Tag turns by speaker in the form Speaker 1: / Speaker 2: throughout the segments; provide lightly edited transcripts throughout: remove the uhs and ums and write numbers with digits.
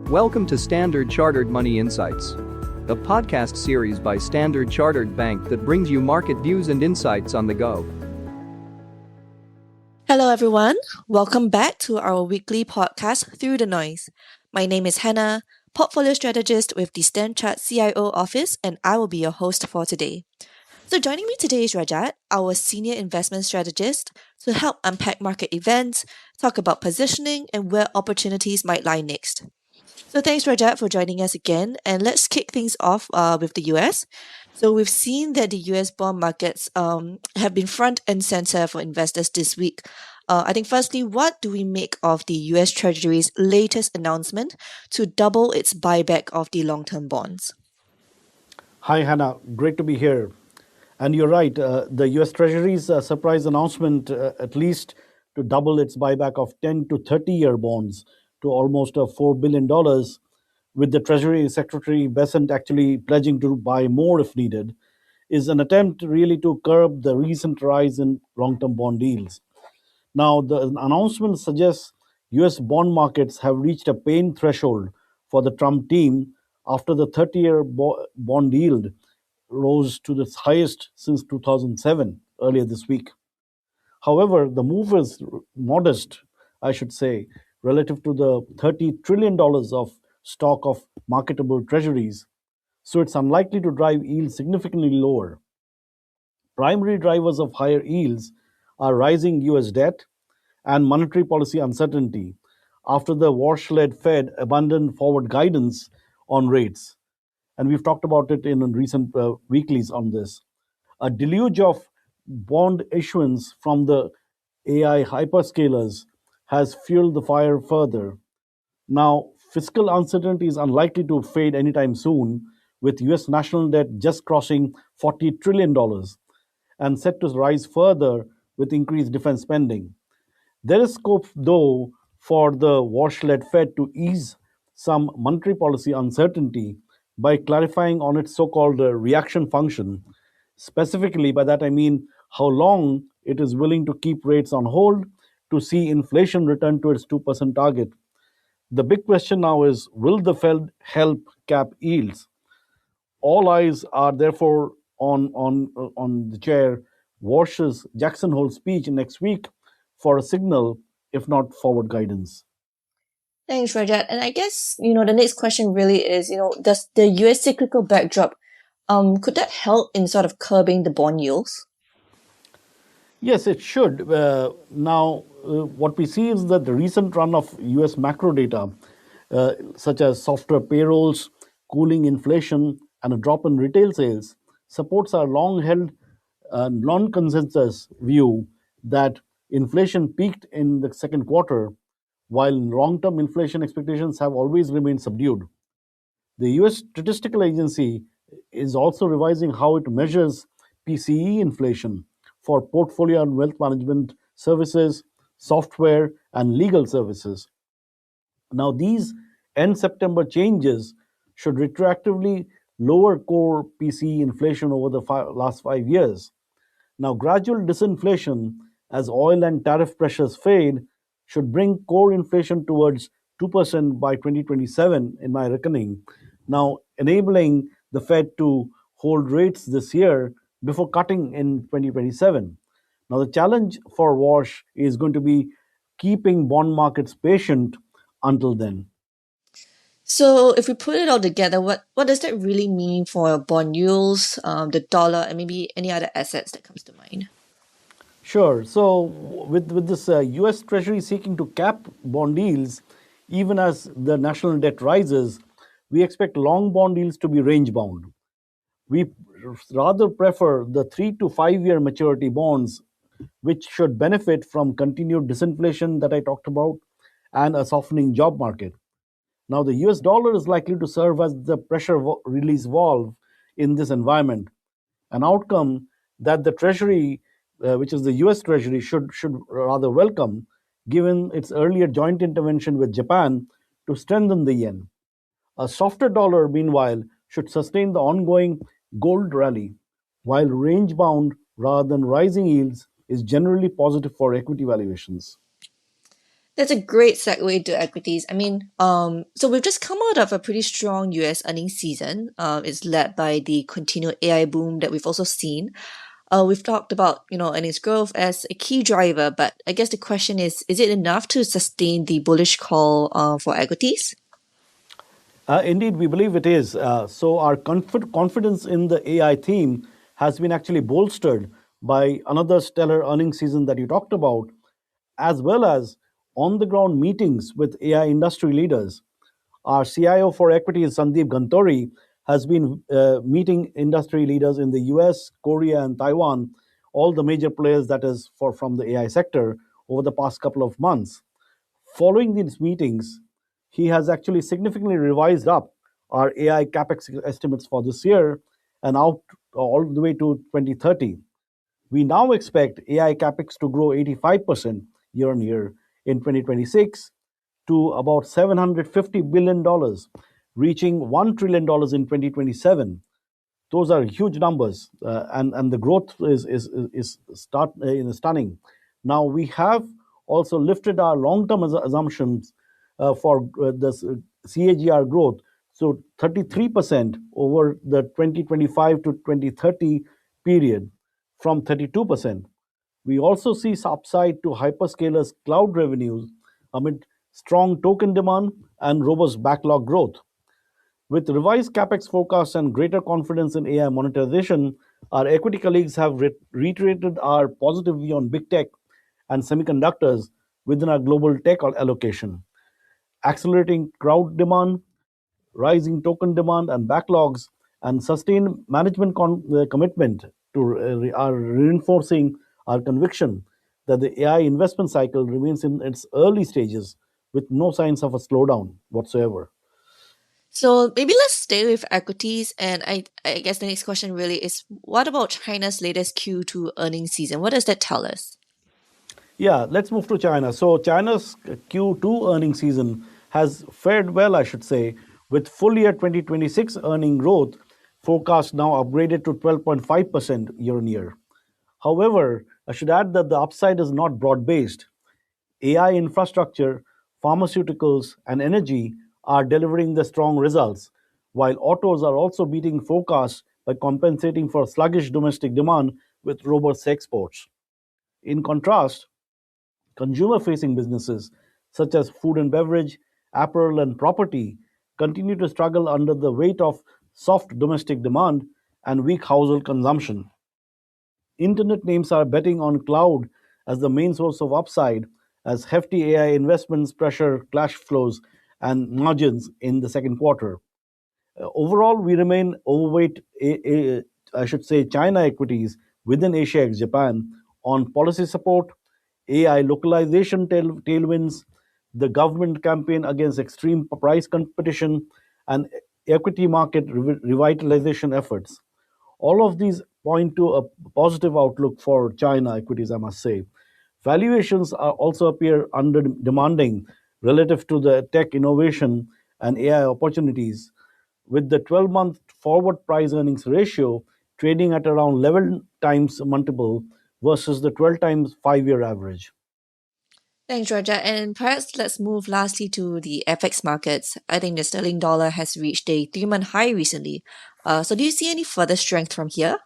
Speaker 1: Welcome to Standard Chartered Money Insights, a podcast series by Standard Chartered Bank that brings you market views and insights on the go.
Speaker 2: Hello, everyone. Welcome back to our weekly podcast, Through the Noise. My name is Hannah, Portfolio Strategist with the Stanchart CIO office, and I will be your host for today. So joining me today is Rajat, our Senior Investment Strategist, to help unpack market events, talk about positioning, and where opportunities might lie next. So thanks, Rajat, for joining us again. And let's kick things off with the US. So we've seen that the US bond markets have been front and center for investors this week. I think firstly, what do we make of the US Treasury's latest announcement to double its buyback of the long-term bonds?
Speaker 3: Hi, Hannah. Great to be here. And you're right, the US Treasury's surprise announcement, at least to double its buyback of 10 to 30-year bonds to almost $4 billion, dollars, with the Treasury Secretary Besant actually pledging to buy more if needed, is an attempt really to curb the recent rise in long-term bond yields. Now, the announcement suggests US bond markets have reached a pain threshold for the Trump team after the 30-year bond yield rose to its highest since 2007 earlier this week. However, the move is modest, I should say, relative to the $30 trillion dollars of stock of marketable treasuries, so it's unlikely to drive yields significantly lower. Primary drivers of higher yields are rising US debt and monetary policy uncertainty after the Warsh led Fed abandoned forward guidance on rates. And we've talked about it in recent weeklies on this. A deluge of bond issuance from the AI hyperscalers has fueled the fire further. Now, fiscal uncertainty is unlikely to fade anytime soon, with US national debt just crossing $40 trillion dollars and set to rise further with increased defense spending. There is scope, though, for the Warsh led Fed to ease some monetary policy uncertainty by clarifying on its so called reaction function. Specifically, by that I mean how long it is willing to keep rates on hold to see inflation return to its 2% target. The big question now is, will the Fed help cap yields? All eyes are therefore on the chair Warsh's Jackson Hole speech next week for a signal, if not forward guidance.
Speaker 2: Thanks, Rajat. And I guess, the next question really is, does the US cyclical backdrop, could that help in sort of curbing the bond yields?
Speaker 3: Yes, it should. What we see is that the recent run of US macro data, such as softer payrolls, cooling inflation, and a drop in retail sales, supports our long held non consensus view that inflation peaked in the second quarter, while long term inflation expectations have always remained subdued. The US Statistical Agency is also revising how it measures PCE inflation for portfolio and wealth management services, software, and legal services. Now, these end September changes should retroactively lower core PCE inflation over the last 5 years. Now, gradual disinflation as oil and tariff pressures fade should bring core inflation towards 2% by 2027, in my reckoning. Now, enabling the Fed to hold rates this year before cutting in 2027. Now, the challenge for Wash is going to be keeping bond markets patient until then.
Speaker 2: So if we put it all together, what does that really mean for bond yields, the dollar, and maybe any other assets that comes to mind?
Speaker 3: Sure. So, with this US Treasury seeking to cap bond yields, even as the national debt rises, we expect long bond yields to be range bound. We rather prefer the 3 to 5 year maturity bonds, which should benefit from continued disinflation that I talked about and a softening job market. Now, the US dollar is likely to serve as the pressure release valve in this environment, an outcome that the Treasury, which is the US Treasury, should rather welcome, given its earlier joint intervention with Japan to strengthen the yen. A softer dollar, meanwhile, should sustain the ongoing gold rally, while range bound rather than rising yields is generally positive for equity valuations.
Speaker 2: That's a great segue to equities. So we've just come out of a pretty strong US earnings season. It's led by the continued AI boom that we've also seen. We've talked about, earnings growth as a key driver, but I guess the question is it enough to sustain the bullish call for equities?
Speaker 3: Indeed, we believe it is. So, our confidence in the AI theme has been actually bolstered by another stellar earnings season that you talked about, as well as on the ground meetings with AI industry leaders. Our CIO for equities, Sandeep Gantori, has been meeting industry leaders in the US, Korea, and Taiwan, all the major players that is for from the AI sector over the past couple of months. Following these meetings, he has actually significantly revised up our AI capex estimates for this year and out all the way to 2030. We now expect AI capex to grow 85% year on year in 2026 to about $750 billion, reaching $1 trillion in 2027. Those are huge numbers, and the growth is stunning. Now we have also lifted our long-term assumptions for this CAGR growth, so 33% over the 2025 to 2030 period from 32%. We also see upside to hyperscalers' cloud revenues amid strong token demand and robust backlog growth. With revised capex forecasts and greater confidence in AI monetization, our equity colleagues have reiterated our positive view on big tech and semiconductors within our global tech allocation. Accelerating crowd demand, rising token demand and backlogs, and sustained management commitment to are reinforcing our conviction that the AI investment cycle remains in its early stages with no signs of a slowdown whatsoever.
Speaker 2: So maybe let's stay with equities. And I guess the next question really is what about China's latest Q2 earnings season? What does that tell us?
Speaker 3: Yeah, let's move to China. So, China's Q2 earnings season has fared well, I should say, with full year 2026 earning growth forecast now upgraded to 12.5% year on year. However, I should add that the upside is not broad based. AI infrastructure, pharmaceuticals, and energy are delivering the strong results, while autos are also beating forecasts by compensating for sluggish domestic demand with robust exports. In contrast, consumer facing businesses such as food and beverage, apparel, and property continue to struggle under the weight of soft domestic demand and weak household consumption. Internet names are betting on cloud as the main source of upside as hefty AI investments pressure cash flows and margins in the second quarter. Overall, we remain overweight, I should say, China equities within Asia ex Japan on policy support, AI localization tailwinds, the government campaign against extreme price competition, and equity market revitalization efforts. All of these point to a positive outlook for China equities, I must say. Valuations are also appear under demanding relative to the tech innovation and AI opportunities, with the 12-month forward price earnings ratio trading at around 11 times multiple versus the 12 times 5-year average.
Speaker 2: Thanks, Rajat. And perhaps let's move lastly to the FX markets. I think the sterling dollar has reached a 3-month high recently. So do you see any further strength from here?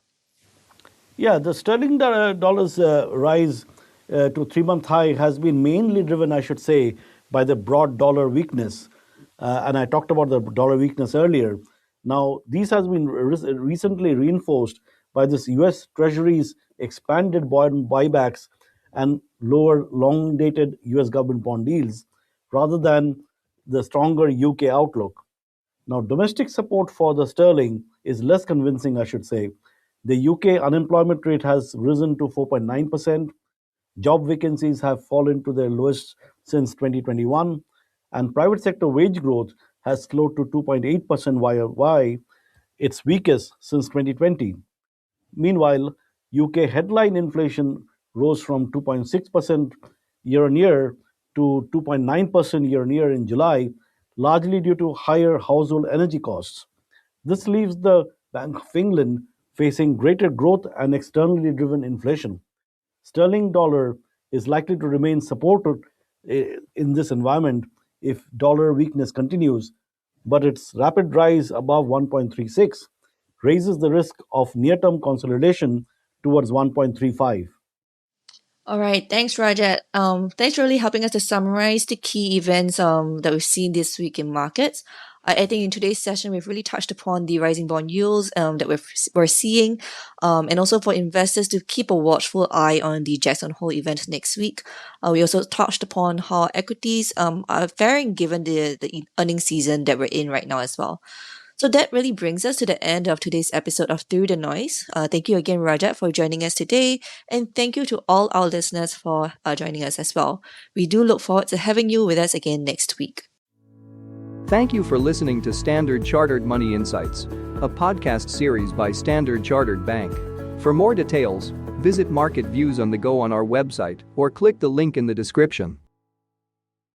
Speaker 3: Yeah, the sterling dollar's rise to 3-month high has been mainly driven, I should say, by the broad dollar weakness. And I talked about the dollar weakness earlier. Now, these has been recently reinforced by this U.S. Treasury's expanded bond buybacks and lower long-dated U.S. government bond yields, rather than the stronger UK outlook. Now, domestic support for the sterling is less convincing, I should say. The UK unemployment rate has risen to 4.9%, job vacancies have fallen to their lowest since 2021, and private sector wage growth has slowed to 2.8% YoY, its weakest since 2020. Meanwhile, UK headline inflation rose from 2.6% year on year to 2.9% year on year in July, largely due to higher household energy costs. This leaves the Bank of England facing greater growth and externally driven inflation. Sterling dollar is likely to remain supported in this environment if dollar weakness continues, but its rapid rise above 1.36 raises the risk of near term consolidation towards 1.35.
Speaker 2: All right, thanks, Rajat. Thanks for really helping us to summarize the key events that we've seen this week in markets. I think in today's session we've really touched upon the rising bond yields that we're seeing, and also for investors to keep a watchful eye on the Jackson Hole event next week. We also touched upon how equities are faring given the earnings season that we're in right now as well. So that really brings us to the end of today's episode of Through the Noise. Thank you again, Rajat, for joining us today. And thank you to all our listeners for joining us as well. We do look forward to having you with us again next week.
Speaker 1: Thank you for listening to Standard Chartered Money Insights, a podcast series by Standard Chartered Bank. For more details, visit Market Views on the Go on our website or click the link in the description.